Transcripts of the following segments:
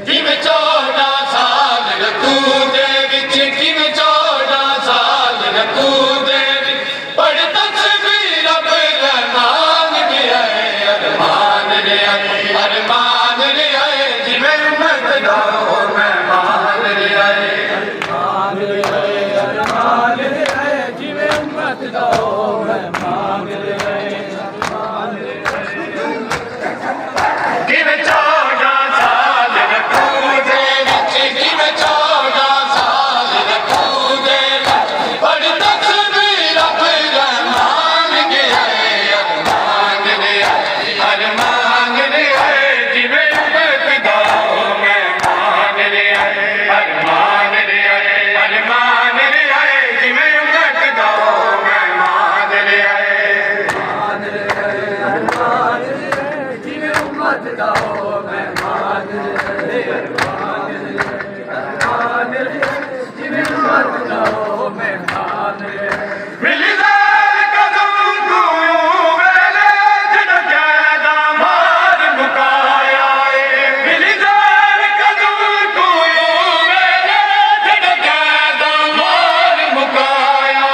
जिमें 14 साल रखूं दे विच किवें 14 साल रखूं दे पढ़ तस्वीर रब रहमान दे आए अरमान रे आए जिमें उम्मत दा मेहमान रे आए अरमान रे आए जिमें उम्मत दा मेहमान रे आए किवें 14 साल रखूं दे विच किवें 14 साल रखूं दे पढ़ तस्वीर रब रहमान दे आए अरमान रे आए जिवें उम्मत दा मेहमान रे आए अरमान रे आए जिवें उम्मत दा मेहमान रे आए मिलदार कदम तू वेले जड़ कैदा मार मुकाया मिलदार कदम तू वेले जड़ कैदा मार मुकाया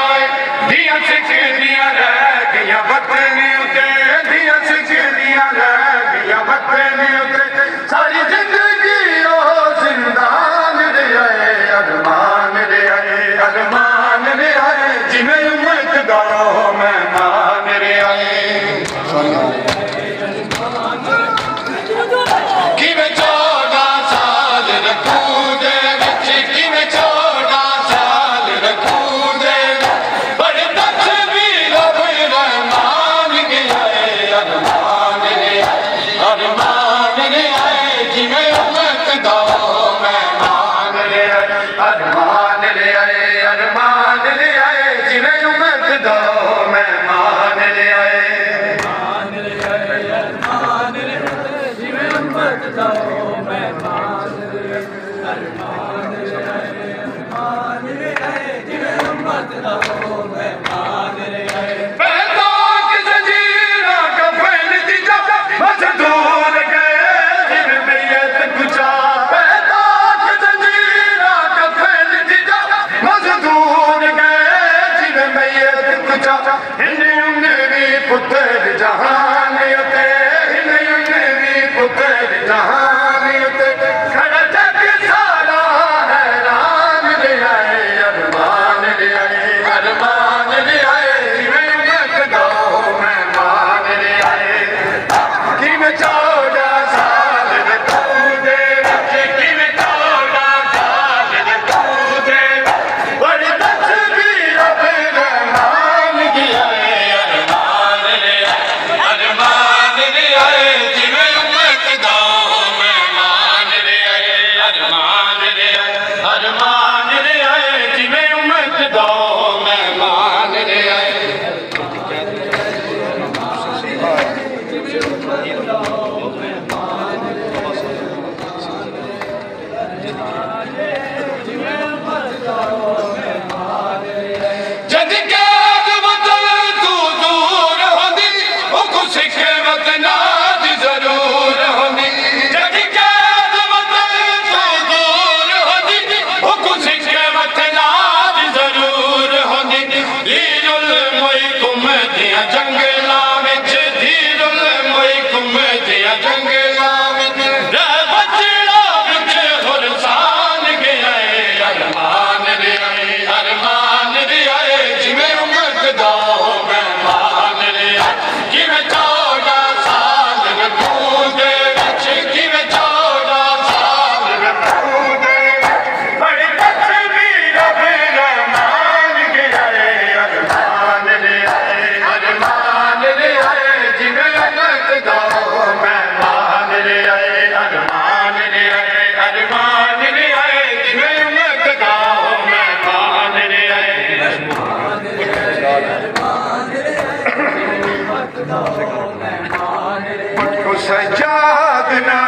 दियां सिखदियां रह गईयां वतन उते दियां सिखदियां रह गईयां वतन उते सारी जिंदगी ओ जिंदान रे आए अरमान रे आए जिमें उम्मत दा मेहमान रे आए किवें 14 साल रखूं दे विच किवें 14 साल रखूं दे बड़े तस्वीर रब रहमान दे आए अरमान रे आए जिमें उम्मत दा मेहमान रे आए अरमान रे आए जिवें उम्मत दा मेहमान रे आए जिवें उम्मत दा मेहमान रे आए जिवें उम्मत दा मेहमान रे आए पैदा किस जीरा कफन दी जा बस दूर गए जिवें मैयत गुजा पैदा किस जीरा कफन दी जंगलां विच धीरुल मोई घुमदिया जंगलां विच बजड़ा विच हुरसान गया अरमान रे आए जिवें उमकदा हो मेहमान रे किवें 14 साल रखूं दे विच किवें 14 साल रखूं दे बड़ी तस्वीर रहमान गया अरमान रे आए जिवें उमकदा हो मेहमान रे आए अरमान रे आए जिवें उमकदा हो मेहमान रे आए को सजादना